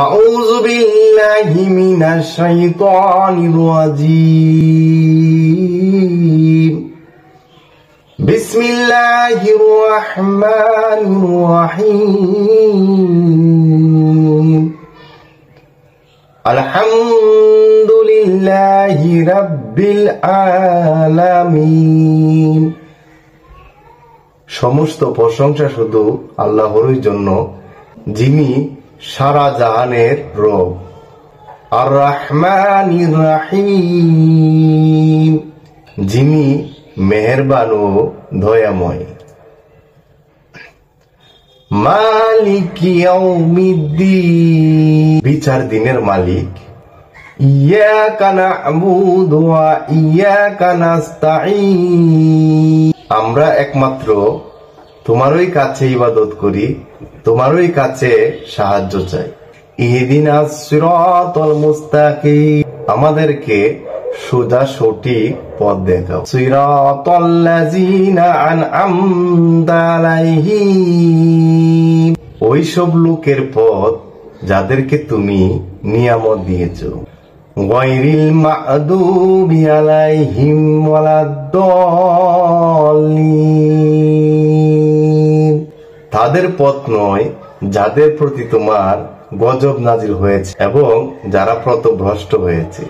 আউযু বিল্লাহি মিনাশ শাইতানির রাজীম। বিসমিল্লাহির রহমানির রহিম। আলহামদুলিল্লাহি রাব্বিল আলামিন। সমস্ত প্রশংসা শুধু আল্লাহরই জন্য, যিনি সারা জাহানের রব। আর রহমানির রহিম, যিনি মেহেরবান ও দয়াময়। মালিক ইয়াউমিদ্দিন, বিচার দিনের মালিক। ইয়াকা না'বুদু ওয়া ইয়াকা নাস্তাঈন, আমরা একমাত্র তোমারই কাছে ইবাদত করি, তোমারই কাছে সাহায্য চাই। ইহদিনাস সিরাতাল মুস্তাকিম, আমাদেরকে সোজা সঠিক পথ দেখাও। সিরাতাল্লাযীনা আন'আমতা আলাইহিম, ওইসব লোকের পথ যাদেরকে তুমি নিয়ামত দিয়েছো। গায়রিল মাগদুবি আলাইহিম ওয়ালাদ-দাল্লিন, তাদের পথ নয় যাদের প্রতি তোমার গজব নাজিল হয়েছে এবং যারা পথভ্রষ্ট হয়েছে।